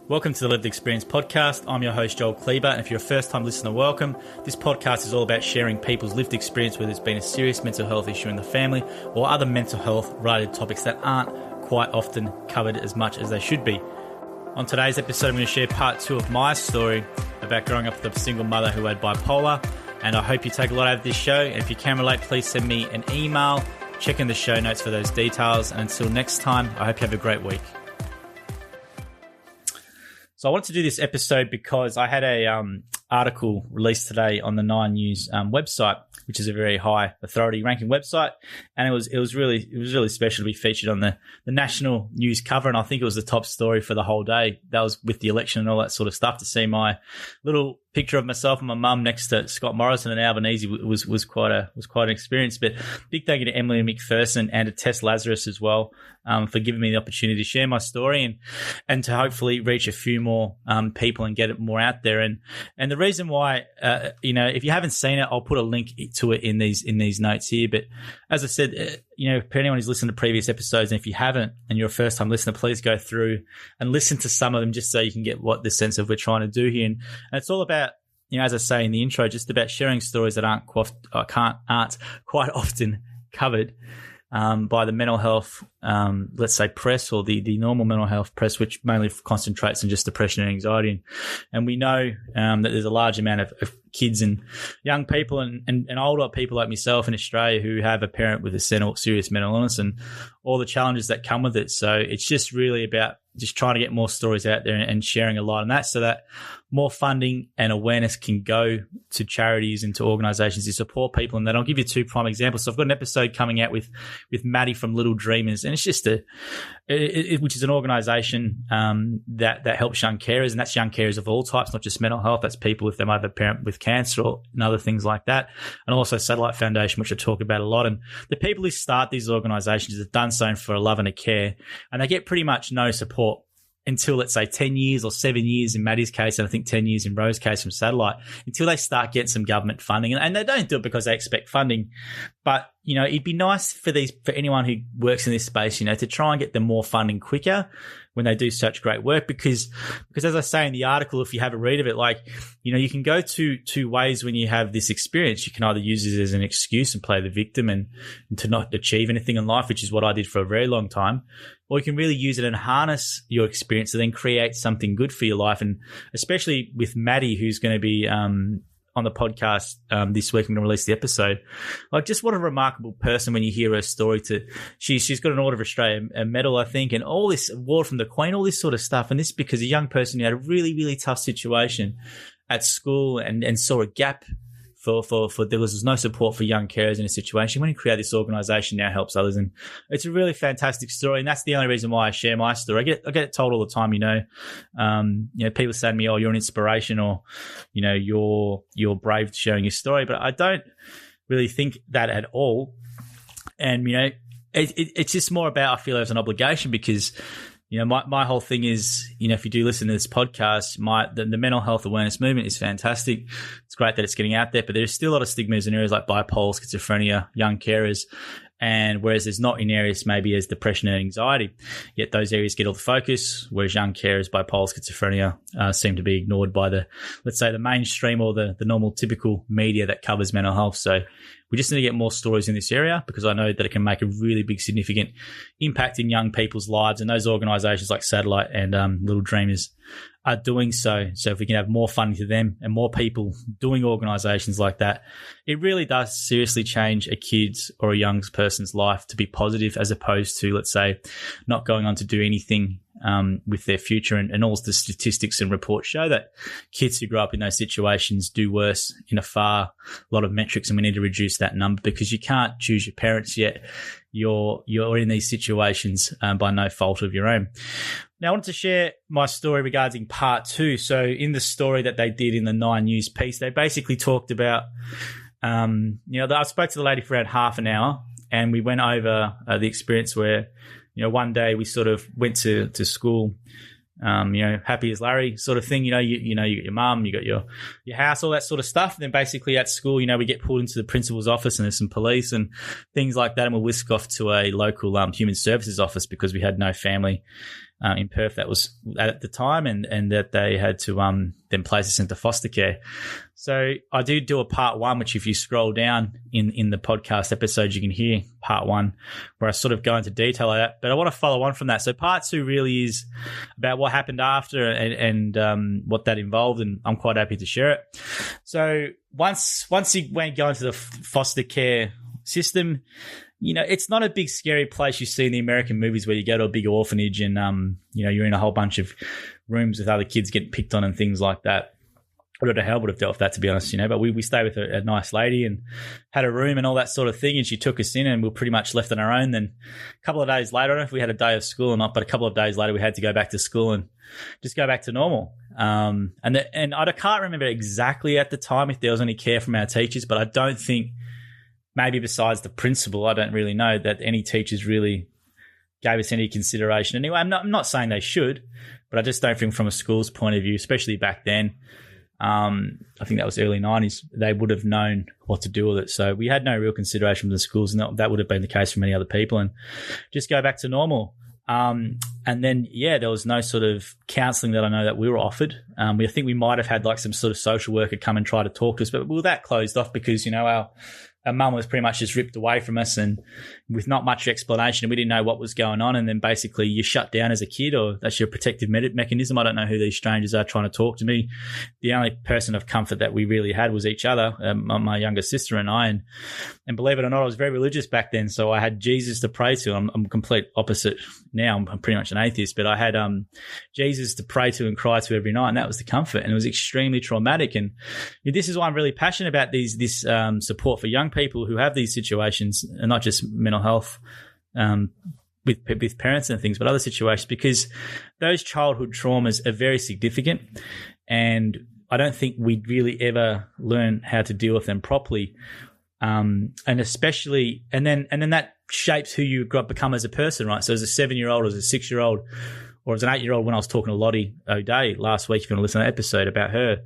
Welcome to the Lived Experience podcast. I'm your host, Joel Kleber, and if you're a first-time listener, welcome. This podcast is all about sharing people's lived experience where there's been a serious mental health issue in the family or other mental health-related topics that aren't quite often covered as much as they should be. On today's episode, I'm going to share part 2 of my story about growing up with a single mother who had bipolar, and I hope you take a lot out of this show. And if you can relate, please send me an email. Check in the show notes for those details. And until next time, I hope you have a great week. So I wanted to do this episode because I had a article released today on the 9 News website, which is a very high authority ranking website, and it was really special to be featured on the national news cover, and I think it was the top story for the whole day. That was with the election and all that sort of stuff. To see my little picture of myself and my mum next to Scott Morrison and Albanese was quite an experience. But big thank you to Emily McPherson and to Tess Lazarus as well for giving me the opportunity to share my story and to hopefully reach a few more people and get it more out there. And the reason why, if you haven't seen it, I'll put a link to it in these notes here. But as I said, for anyone who's listened to previous episodes, and if you haven't and you're a first-time listener, please go through and listen to some of them just so you can get what the sense of we're trying to do here. And it's all about, as I say in the intro, just about sharing stories that aren't quite often covered by the mental health, let's say, press, or the normal mental health press, which mainly concentrates on just depression and anxiety. And we know that there's a large amount of kids and young people and older people like myself in Australia who have a parent with a serious mental illness and all the challenges that come with it. So it's just really about just trying to get more stories out there and sharing a lot on that so that more funding and awareness can go to charities and to organisations to support people. And then I'll give you 2 prime examples. So I've got an episode coming out with Maddie from Little Dreamers, and it's just which is an organisation that helps young carers, and that's young carers of all types, not just mental health. That's people if they might have a parent with cancer and other things like that. And also Satellite Foundation, which I talk about a lot. And the people who start these organisations have done so for a love and a care, and they get pretty much no support until, let's say, 10 years or 7 years in Maddie's case, and I think 10 years in Rose's case from Satellite, until they start getting some government funding. And they don't do it because they expect funding. But, it'd be nice for anyone who works in this space, to try and get them more funding quicker when they do such great work. Because as I say in the article, if you have a read of it, you can go two ways when you have this experience. You can either use it as an excuse and play the victim and to not achieve anything in life, which is what I did for a very long time. Or you can really use it and harness your experience to then create something good for your life. And especially with Maddie, who's going to be on the podcast this week, I'm going to release the episode. Just what a remarkable person when you hear her story. She's got an Order of Australia a medal, I think, and all this award from the Queen, all this sort of stuff. And this because a young person who had a really, really tough situation at school and saw a gap for there was no support for young carers in a situation. When you create this organisation, now helps others, and it's a really fantastic story. And that's the only reason why I share my story. I get it told all the time. People say to me, "Oh, you're an inspiration," or you're brave sharing your story. But I don't really think that at all. And it's just more about, I feel there's an obligation because. My whole thing is, if you do listen to this podcast, the mental health awareness movement is fantastic. It's great that it's getting out there, but there's still a lot of stigmas in areas like bipolar, schizophrenia, young carers, and whereas there's not in areas maybe as depression and anxiety, yet those areas get all the focus, whereas young carers, bipolar, schizophrenia seem to be ignored by the mainstream or the normal typical media that covers mental health. So we just need to get more stories in this area because I know that it can make a really big, significant impact in young people's lives, and those organisations like Satellite and Little Dreamers are doing so. So if we can have more funding to them and more people doing organisations like that, it really does seriously change a kid's or a young person's life to be positive, as opposed to, let's say, not going on to do anything with their future. And all the statistics and reports show that kids who grow up in those situations do worse in a lot of metrics, and we need to reduce that number because you can't choose your parents yet. You're in these situations by no fault of your own. Now, I wanted to share my story regarding part 2. So in the story that they did in the 9 News piece, they basically talked about, I spoke to the lady for around half an hour, and we went over the experience where, one day we sort of went to school, happy as Larry sort of thing. You got your mum, you got your house, all that sort of stuff. And then basically at school, we get pulled into the principal's office and there's some police and things like that. And we'll whisk off to a local human services office because we had no family in Perth that was at the time, and that they had to then place us into foster care. So I do a part one, which if you scroll down in the podcast episodes, you can hear part one, where I sort of go into detail like that. But I want to follow on from that. So part two really is about what happened after and what that involved, and I'm quite happy to share it. So once you go into the foster care system, it's not a big scary place you see in the American movies where you go to a big orphanage and you're in a whole bunch of rooms with other kids getting picked on and things like that. I don't know how I would have dealt with that, to be honest, but we stayed with a nice lady and had a room and all that sort of thing, and she took us in and we were pretty much left on our own. Then a couple of days later, I don't know if we had a day of school or not, but a couple of days later we had to go back to school and just go back to normal. And I can't remember exactly at the time if there was any care from our teachers, but I don't think, maybe besides the principal, I don't really know that any teachers really gave us any consideration. Anyway, I'm not saying they should, but I just don't think from a school's point of view, especially back then, I think that was early 90s, they would have known what to do with it. So we had no real consideration from the schools, and that would have been the case for many other people, and just go back to normal. And then, there was no sort of counselling that I know that we were offered. I think we might have had like some sort of social worker come and try to talk to us, but that closed off because, our mum was pretty much just ripped away from us, and with not much explanation, we didn't know what was going on. And then basically you shut down as a kid, or that's your protective mechanism. I don't know who these strangers are trying to talk to me. The only person of comfort that we really had was each other, my younger sister and I. And believe it or not, I was very religious back then, so I had Jesus to pray to. I'm complete opposite now. I'm pretty much an atheist, but I had Jesus to pray to and cry to every night, and that was the comfort. And it was extremely traumatic. And this is why I'm really passionate about this support for young people who have these situations, and not just mental health with parents and things, but other situations, because those childhood traumas are very significant, and I don't think we really ever learn how to deal with them properly. And especially, and then that shapes who you become as a person, right? So as a 7-year-old, as a 6-year-old, or as an 8-year-old, when I was talking to Lottie O'Day last week, if you want to listen to that episode about her,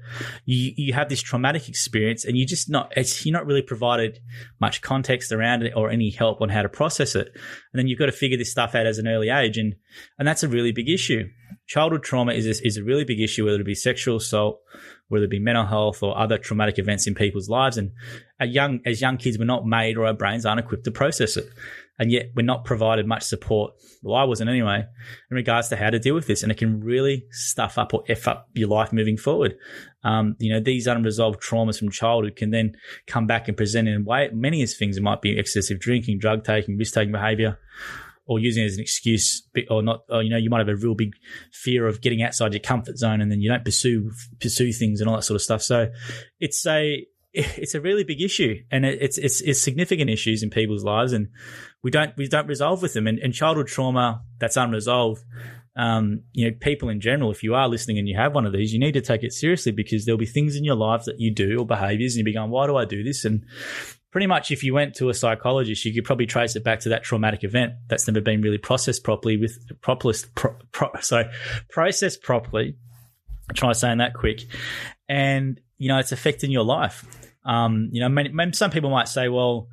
you have this traumatic experience, and you're not really provided much context around it or any help on how to process it. And then you've got to figure this stuff out as an early age, and that's a really big issue. Childhood trauma is a really big issue, whether it be sexual assault, whether it be mental health or other traumatic events in people's lives. And as young kids, we're not made, or our brains aren't equipped to process it. And yet we're not provided much support, well, I wasn't anyway, in regards to how to deal with this. And it can really stuff up or F up your life moving forward. These unresolved traumas from childhood can then come back and present in many as things. It might be excessive drinking, drug taking, risk-taking behaviour, or using it as an excuse, or not. Or, you might have a real big fear of getting outside your comfort zone, and then you don't pursue things and all that sort of stuff. So it's a really big issue, and it's significant issues in people's lives, and we don't resolve with them. And childhood trauma that's unresolved, people in general, if you are listening and you have one of these, you need to take it seriously, because there'll be things in your life that you do or behaviours, and you'll be going, why do I do this? And pretty much, if you went to a psychologist, you could probably trace it back to that traumatic event that's never been really processed properly. Processed properly. I'm trying to say that quick, and it's affecting your life. Some people might say, well,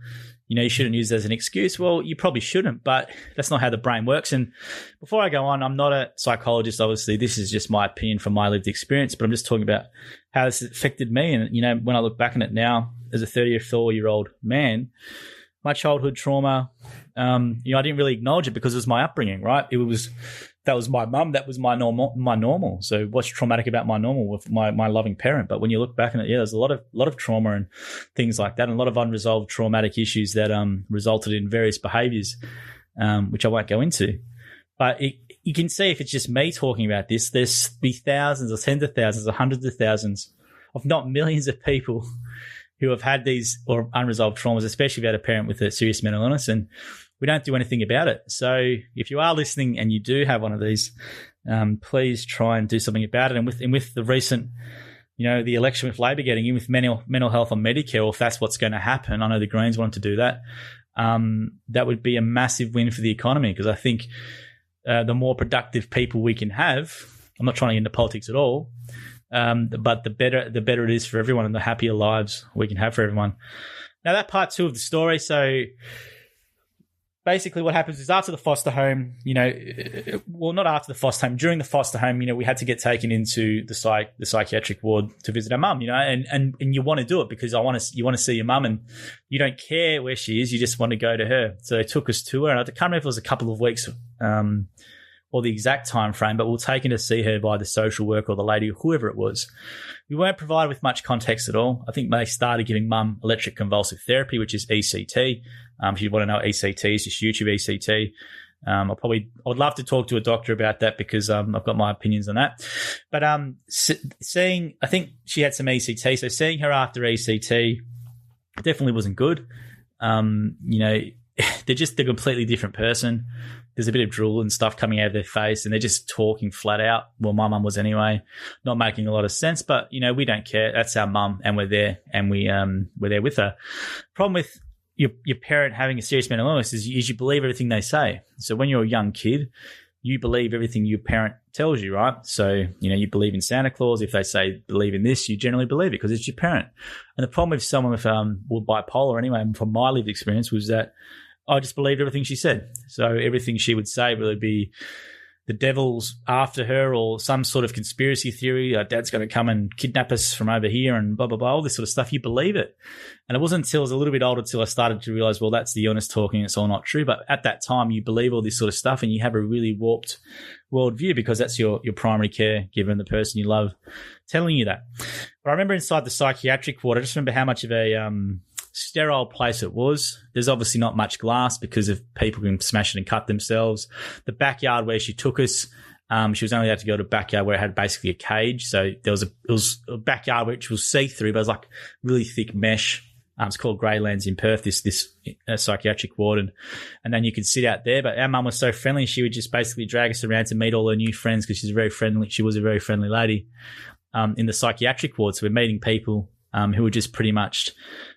you shouldn't use it as an excuse. Well, you probably shouldn't, but that's not how the brain works. And before I go on, I'm not a psychologist, obviously. This is just my opinion from my lived experience, but I'm just talking about how this affected me. And, when I look back on it now as a 34-year-old man, my childhood trauma, I didn't really acknowledge it because it was my upbringing, right? That was my mum. That was my normal. So what's traumatic about my normal with my loving parent? But when you look back on it, there's a lot of trauma and things like that, and a lot of unresolved traumatic issues that resulted in various behaviours, which I won't go into. But you can see, if it's just me talking about this, there's be thousands or tens of thousands or hundreds of thousands, if not millions of people who have had these or unresolved traumas, especially if you had a parent with a serious mental illness, and we don't do anything about it. So if you are listening and you do have one of these, please try and do something about it. And with the recent, the election with Labor getting in with mental health on Medicare, or if that's what's going to happen, I know the Greens want to do that. That would be a massive win for the economy, because I think the more productive people we can have, I'm not trying to get into politics at all, but the better it is for everyone, and the happier lives we can have for everyone. Now, that part two of the story. So basically what happens is after the foster home, not after the foster home, during the foster home, we had to get taken into the psychiatric ward to visit our mum, and you want to do it because you want to see your mum, and you don't care where she is, you just want to go to her. So they took us to her, and I can't remember if it was a couple of weeks or the exact time frame, but we were taken to see her by the social worker or the lady, whoever it was. We weren't provided with much context at all. I think they started giving mum electric convulsive therapy, which is ECT. If you want to know what ECT is, just YouTube ECT. I would love to talk to a doctor about that because I've got my opinions on that. But I think she had some ECT, so seeing her after ECT definitely wasn't good. They're just a completely different person. There's a bit of drool and stuff coming out of their face, and they're just talking flat out. Well, my mum was anyway, not making a lot of sense. But we don't care. That's our mum, and we're there, and we're there with her. Problem with your parent having a serious mental illness is you believe everything they say. So when you're a young kid, you believe everything your parent tells you, right? So you believe in Santa Claus. If they say believe in this, you generally believe it because it's your parent. And the problem with someone with bipolar, anyway, from my lived experience, was that I just believed everything she said. So everything she would say would be the devil's after her or some sort of conspiracy theory. Dad's going to come and kidnap us from over here and blah, blah, blah, all this sort of stuff. You believe it. And it wasn't until I was a little bit older till I started to realize, well, that's the illness talking. It's all not true. But at that time, you believe all this sort of stuff and you have a really warped worldview because that's your primary caregiver and the person you love telling you that. But I remember inside the psychiatric ward, I just remember how much of a sterile place it was. There's obviously not much glass because of people can smash it and cut themselves. The backyard where she took us, she was only allowed to go to a backyard where it had basically a cage. So it was a backyard which was see-through, but it was like really thick mesh. It's called Greylands in Perth, this psychiatric ward. And then you could sit out there. But our mum was so friendly, she would just basically drag us around to meet all her new friends because she's very friendly. She was a very friendly lady in the psychiatric ward. So we're meeting people who were just pretty much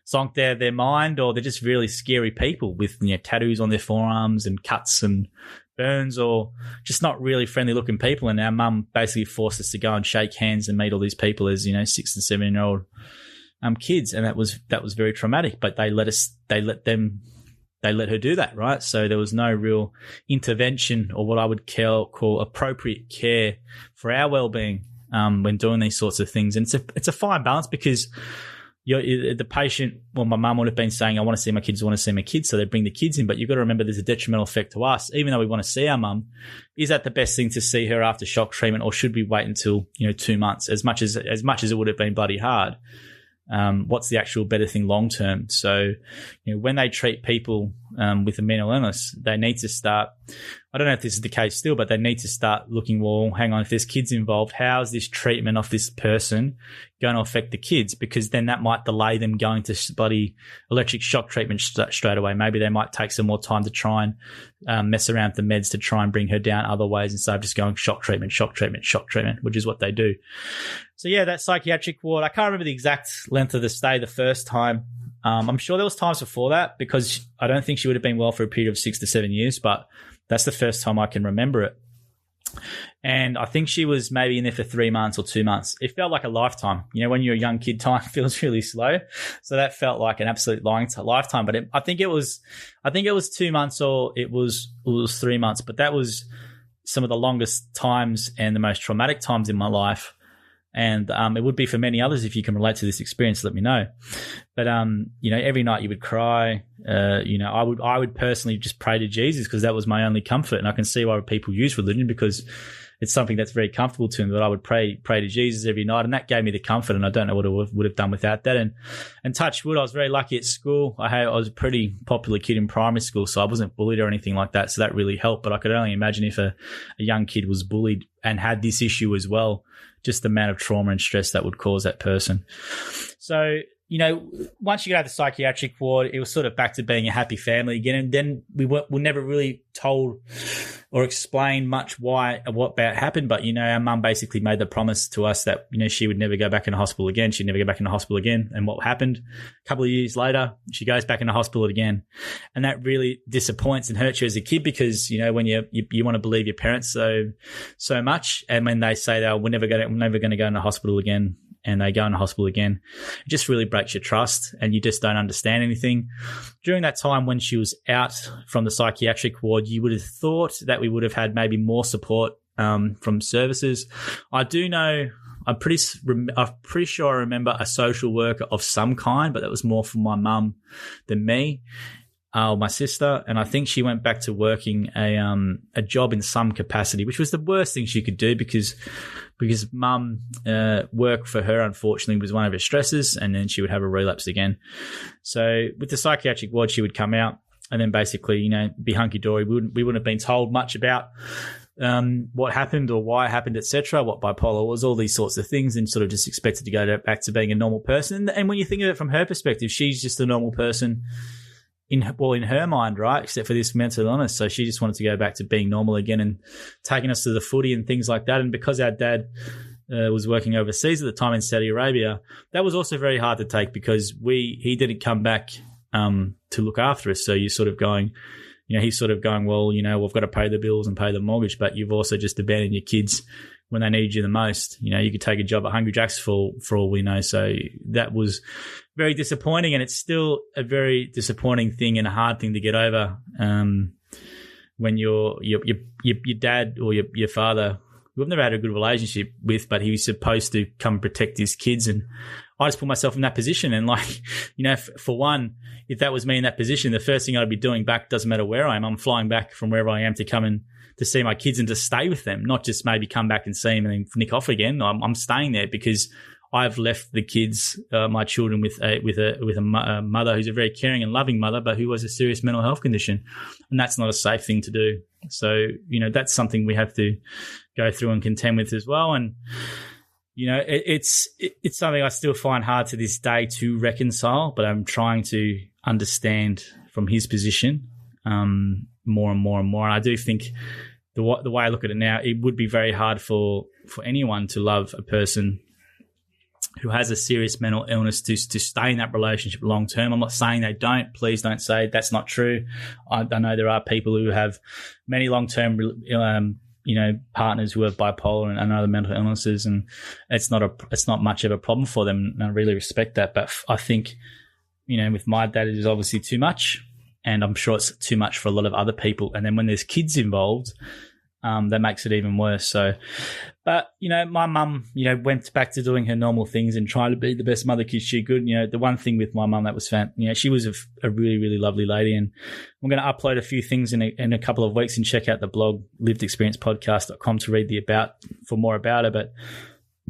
zonked their mind, or they're just really scary people with tattoos on their forearms and cuts and burns, or just not really friendly looking people. And our mum basically forced us to go and shake hands and meet all these people as 6 and 7 year old kids, and that was very traumatic. But they let her do that, right? So there was no real intervention or what I would call appropriate care for our well-being when doing these sorts of things. And it's a fine balance because the patient, well, my mum would have been saying, I want to see my kids, so they bring the kids in. But you've got to remember there's a detrimental effect to us. Even though we want to see our mum, is that the best thing to see her after shock treatment, or should we wait until 2 months? As much as it would have been bloody hard, what's the actual better thing long term? So when they treat people with a mental illness, they need to start, I don't know if this is the case still, but they need to start looking, well, hang on, if there's kids involved, how is this treatment of this person going to affect the kids? Because then that might delay them going to bloody electric shock treatment straight away. Maybe they might take some more time to try and mess around with the meds to try and bring her down other ways instead of just going shock treatment, which is what they do. So yeah, that psychiatric ward, I can't remember the exact length of the stay the first time. I'm sure there was times before that because I don't think she would have been well for a period of 6 to 7 years, but that's the first time I can remember it. And I think she was maybe in there for 3 months or 2 months. It felt like a lifetime. When you're a young kid, time feels really slow. So that felt like an absolute lifetime. But I think it was 2 months or it was 3 months. But that was some of the longest times and the most traumatic times in my life. And it would be for many others. If you can relate to this experience, let me know. But every night you would cry. I would personally just pray to Jesus because that was my only comfort. And I can see why people use religion because it's something that's very comfortable to them. But I would pray to Jesus every night, and that gave me the comfort. And I don't know what I would have done without that. And touch wood, I was very lucky at school. I was a pretty popular kid in primary school, so I wasn't bullied or anything like that. So that really helped. But I could only imagine if a young kid was bullied and had this issue as well, just the amount of trauma and stress that would cause that person. So, once you get out of the psychiatric ward, it was sort of back to being a happy family again. And then we were never really told or explained much what happened. But, our mum basically made the promise to us that, she would never go back into hospital again. She'd never go back into hospital again. And what happened? A couple of years later, she goes back into hospital again. And that really disappoints and hurts you as a kid because, when you want to believe your parents so much. And when they say, we're never going to go into hospital again, and they go into hospital again, it just really breaks your trust and you just don't understand anything. During that time when she was out from the psychiatric ward, you would have thought that we would have had maybe more support from services. I do know, I'm pretty sure I remember a social worker of some kind, but that was more for my mum than me. My sister, and I think she went back to working a job in some capacity, which was the worst thing she could do because mum work for her, unfortunately, was one of her stresses, and then she would have a relapse again. So with the psychiatric ward, she would come out and then basically, be hunky-dory. We wouldn't have been told much about what happened or why it happened, etc., what bipolar was, all these sorts of things, and sort of just expected to go back to being a normal person. And when you think of it from her perspective, she's just a normal person in her mind, right? Except for this mental illness. So she just wanted to go back to being normal again and taking us to the footy and things like that. And because our dad was working overseas at the time in Saudi Arabia, that was also very hard to take because he didn't come back to look after us. So you're sort of going, he's sort of going, well, we've got to pay the bills and pay the mortgage, but you've also just abandoned your kids when they needed you the most. You could take a job at Hungry Jack's for all we know. So that was very disappointing, and it's still a very disappointing thing and a hard thing to get over when your dad or your father, who I've never had a good relationship with, but he was supposed to come protect his kids. And I just put myself in that position. And for one, if that was me in that position, the first thing I'd be doing back, doesn't matter where I am, I'm flying back from wherever I am to come and to see my kids and to stay with them, not just maybe come back and see them and then nick off again. I'm staying there because I've left the kids, my children, with a mother who's a very caring and loving mother, but who has a serious mental health condition, and that's not a safe thing to do. So that's something we have to go through and contend with as well. And it's something I still find hard to this day to reconcile, but I'm trying to understand from his position more and more and more. And I do think the way I look at it now, it would be very hard for anyone to love a person who has a serious mental illness to stay in that relationship long term. I'm not saying they don't. Please don't say that's not true. I know there are people who have many long term partners who have bipolar and other mental illnesses, and it's not much of a problem for them. And I really respect that. But I think, with my dad, it is obviously too much, and I'm sure it's too much for a lot of other people. And then when there's kids involved, that makes it even worse. So, but, my mum, went back to doing her normal things and trying to be the best mother kid she could. The one thing with my mum that was she was a really, really lovely lady. And I'm going to upload a few things in a couple of weeks, and check out the blog, livedexperiencepodcast.com, to read for more about her. But,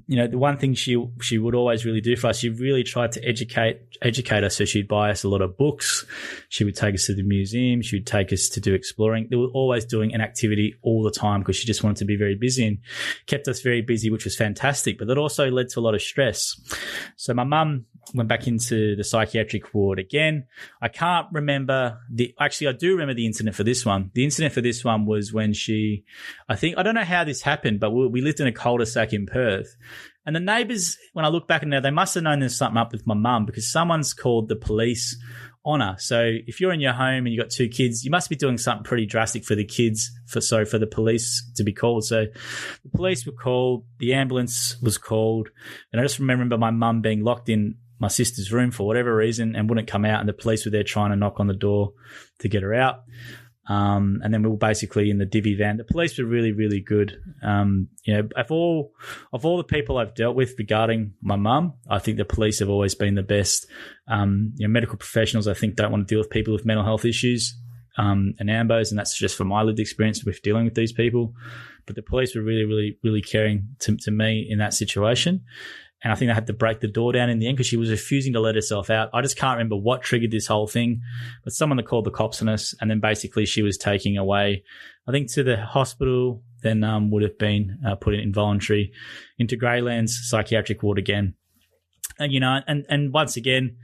the one thing she would always really do for us, she really tried to educate us. So she'd buy us a lot of books. She would take us to the museum. She would take us to do exploring. They were always doing an activity all the time because she just wanted to be very busy and kept us very busy, which was fantastic. But that also led to a lot of stress. So my mum went back into the psychiatric ward again. I can't remember I do remember the incident for this one. The incident for this one was when I don't know how this happened, but we lived in a cul-de-sac in Perth. And the neighbours, when I look back now, they must have known there's something up with my mum because someone's called the police on her. So if you're in your home and you've got two kids, you must be doing something pretty drastic for the kids for the police to be called. So the police were called, the ambulance was called, and I just remember my mum being locked in my sister's room for whatever reason and wouldn't come out, and the police were there trying to knock on the door to get her out. And then we were basically in the divvy van. The police were really, really good. Of all the people I've dealt with regarding my mum, I think the police have always been the best. Medical professionals, I think, don't want to deal with people with mental health issues and ambos, and that's just from my lived experience with dealing with these people. But the police were really, really, really caring to me in that situation. And I think they had to break the door down in the end because she was refusing to let herself out. I just can't remember what triggered this whole thing, but someone that called the cops on us, and then basically she was taken away, I think, to the hospital, then would have been put in involuntary into Greylands psychiatric ward again. And, and once again,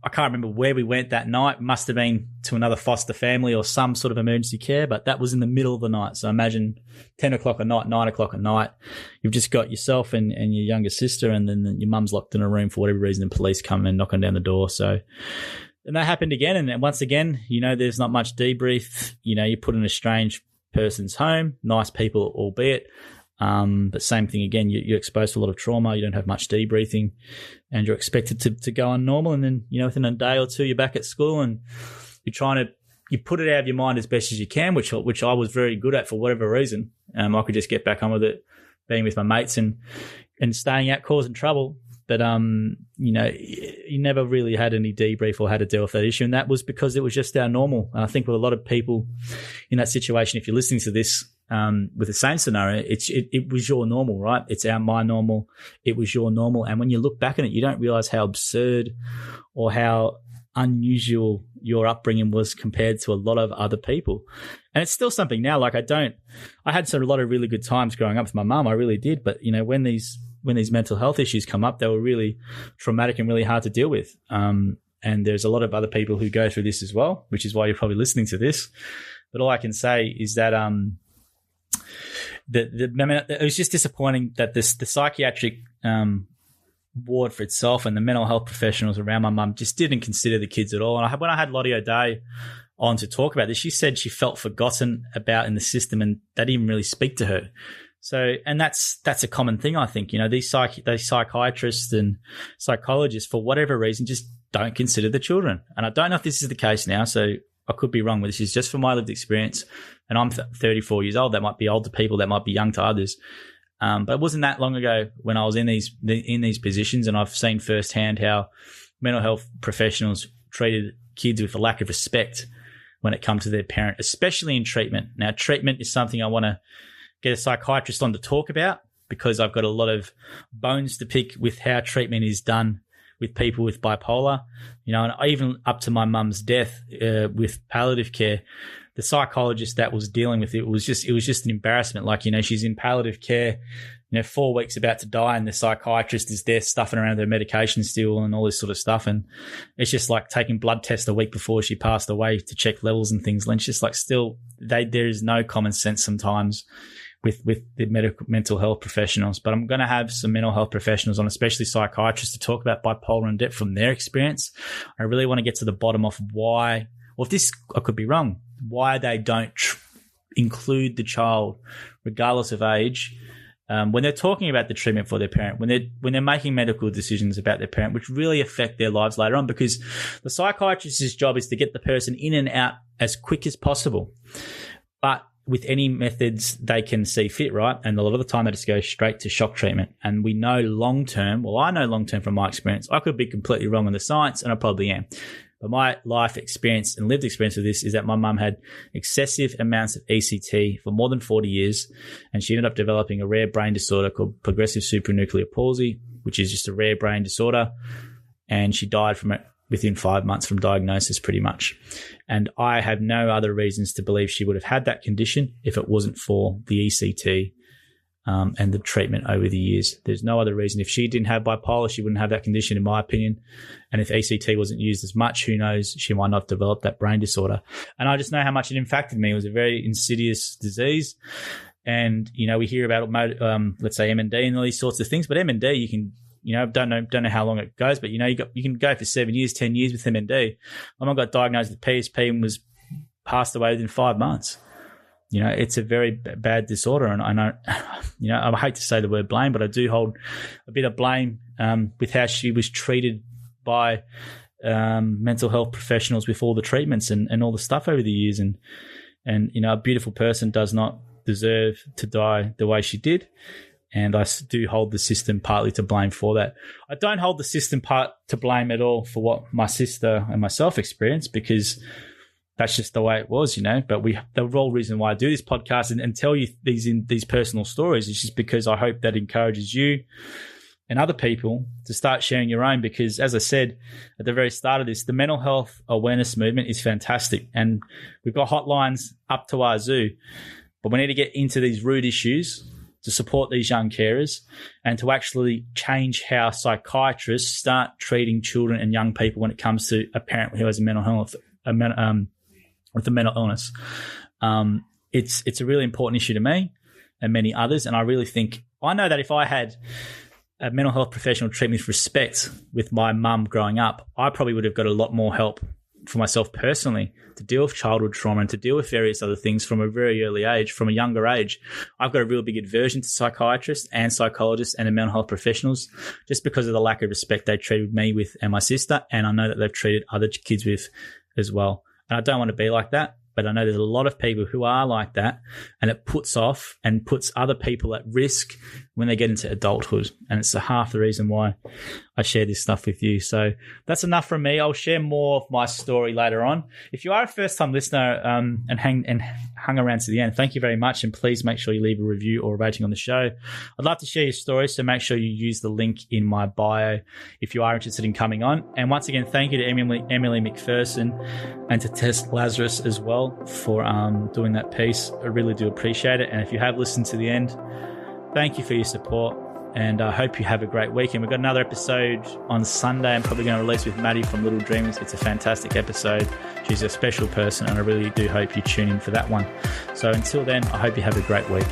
I can't remember where we went that night. It must have been to another foster family or some sort of emergency care, but that was in the middle of the night. So imagine 10 o'clock at night, 9 o'clock at night. You've just got yourself and your younger sister, and then your mum's locked in a room for whatever reason, and police come and knock on down the door. So, and that happened again. And once again, there's not much debrief. You put in a strange person's home, nice people, albeit. But same thing again, you're exposed to a lot of trauma. You don't have much debriefing, and you're expected to go on normal. And then, within a day or two, you're back at school, and you put it out of your mind as best as you can, which I was very good at for whatever reason. I could just get back on with it, being with my mates and staying out, causing trouble. But, you never really had any debrief or had to deal with that issue. And that was because it was just our normal. And I think with a lot of people in that situation, if you're listening to this with the same scenario, it was your normal, right? It's my normal. It was your normal. And when you look back on it, you don't realize how absurd or how unusual your upbringing was compared to a lot of other people. And it's still something now. Like I had a lot of really good times growing up with my mum. I really did. But, when these mental health issues come up, they were really traumatic and really hard to deal with. And there's a lot of other people who go through this as well, which is why you're probably listening to this. But all I can say is that it was just disappointing that the psychiatric ward for itself and the mental health professionals around my mum just didn't consider the kids at all. And when I had Lottie O'Day on to talk about this, she said she felt forgotten about in the system, and they didn't really speak to her. So, and that's a common thing, I think. These psychiatrists and psychologists, for whatever reason, just don't consider the children. And I don't know if this is the case now, so I could be wrong, but this is just from my lived experience. And I'm 34 years old. That might be old to people. That might be young to others. But it wasn't that long ago when I was in these positions, and I've seen firsthand how mental health professionals treated kids with a lack of respect when it comes to their parent, especially in treatment. Now, treatment is something I want to get a psychiatrist on to talk about, because I've got a lot of bones to pick with how treatment is done with people with bipolar. And even up to my mum's death with palliative care, the psychologist that was dealing with it was just an embarrassment. Like, she's in palliative care, 4 weeks about to die, and the psychiatrist is there stuffing around her medication still and all this sort of stuff. And it's just like taking blood tests a week before she passed away to check levels and things. And it's just like there is no common sense sometimes with the mental health professionals. But I'm going to have some mental health professionals on, especially psychiatrists, to talk about bipolar in depth from their experience. I really want to get to the bottom of why, or if this, I could be wrong, why they don't include the child, regardless of age, when they're talking about the treatment for their parent, when they're making medical decisions about their parent, which really affect their lives later on, because the psychiatrist's job is to get the person in and out as quick as possible. But with any methods they can see fit, right? And a lot of the time they just go straight to shock treatment. And we know long-term, I know long-term from my experience, I could be completely wrong on the science, and I probably am. But my life experience and lived experience with this is that my mum had excessive amounts of ECT for more than 40 years, and she ended up developing a rare brain disorder called progressive supranuclear palsy, which is just a rare brain disorder. And she died from it within 5 months from diagnosis, pretty much. And I have no other reasons to believe she would have had that condition if it wasn't for the ECT and the treatment over the years. There's no other reason. If she didn't have bipolar, she wouldn't have that condition, in my opinion. And if ECT wasn't used as much, who knows, she might not have developed that brain disorder. And I just know how much it impacted me. It was a very insidious disease. And, we hear about, let's say MND and all these sorts of things, but MND, you can, don't know how long it goes, but, you can go for 7 years, 10 years with MND. My mum got diagnosed with PSP and was passed away within 5 months. It's a very bad disorder, and I know, I hate to say the word blame, but I do hold a bit of blame with how she was treated by mental health professionals with all the treatments and all the stuff over the years. And a beautiful person does not deserve to die the way she did. And I do hold the system partly to blame for that. I don't hold the system part to blame at all for what my sister and myself experienced, because that's just the way it was, But the real reason why I do this podcast and tell you these personal stories is just because I hope that encourages you and other people to start sharing your own. Because, as I said at the very start of this, the mental health awareness movement is fantastic, and we've got hotlines up to our zoo. But we need to get into these root issues to support these young carers and to actually change how psychiatrists start treating children and young people when it comes to a parent who has a mental health with a mental illness. It's a really important issue to me and many others. And I really think, I know that if I had a mental health professional treat me with respect with my mum growing up, I probably would have got a lot more help for myself personally to deal with childhood trauma and to deal with various other things from a very early age, from a younger age. I've got a real big aversion to psychiatrists and psychologists and the mental health professionals just because of the lack of respect they treated me with and my sister, and I know that they've treated other kids with as well. And I don't want to be like that, but I know there's a lot of people who are like that, and it puts off and puts other people at risk when they get into adulthood. And it's half the reason why I share this stuff with you. So that's enough from me. I'll share more of my story later on. If you are a first-time listener and hung around to the end, thank you very much. And please make sure you leave a review or a rating on the show. I'd love to share your story, so make sure you use the link in my bio if you are interested in coming on. And once again, thank you to Emily McPherson and to Tess Lazarus as well for doing that piece. I really do appreciate it. And if you have listened to the end, thank you for your support, and I hope you have a great weekend. We've got another episode on Sunday. I'm probably going to release with Maddie from Little Dreamers. It's a fantastic episode. She's a special person, and I really do hope you tune in for that one. So until then, I hope you have a great week.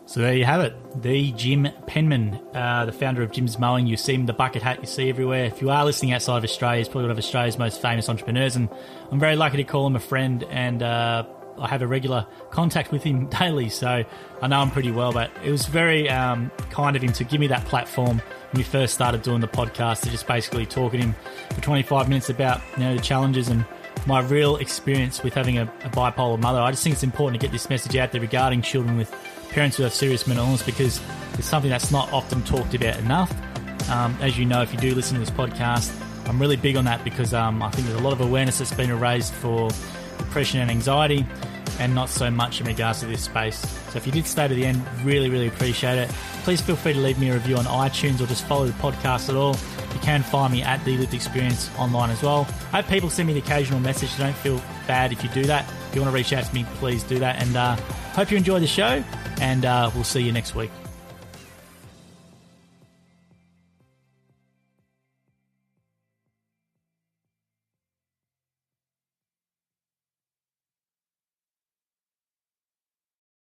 So there you have it. The Jim Penman, the founder of Jim's Mowing. You see him in the bucket hat you see everywhere. If you are listening outside of Australia, he's probably one of Australia's most famous entrepreneurs, and I'm very lucky to call him a friend, and I have a regular contact with him daily, so I know him pretty well. But it was very kind of him to give me that platform when we first started doing the podcast, to just basically talk to him for 25 minutes about the challenges and my real experience with having a bipolar mother. I just think it's important to get this message out there regarding children with parents who have serious mental illness, because it's something that's not often talked about enough. As you know, if you do listen to this podcast, I'm really big on that, because I think there's a lot of awareness that's been raised for depression and anxiety, and not so much in regards to this space. So if you did stay to the end, really, really appreciate it. Please feel free to leave me a review on iTunes, or just follow the podcast at all. You can find me at The Lived Experience online as well. I have people send me the occasional message, so don't feel bad if you do that. If you want to reach out to me, please do that. And hope you enjoy the show, and we'll see you next week.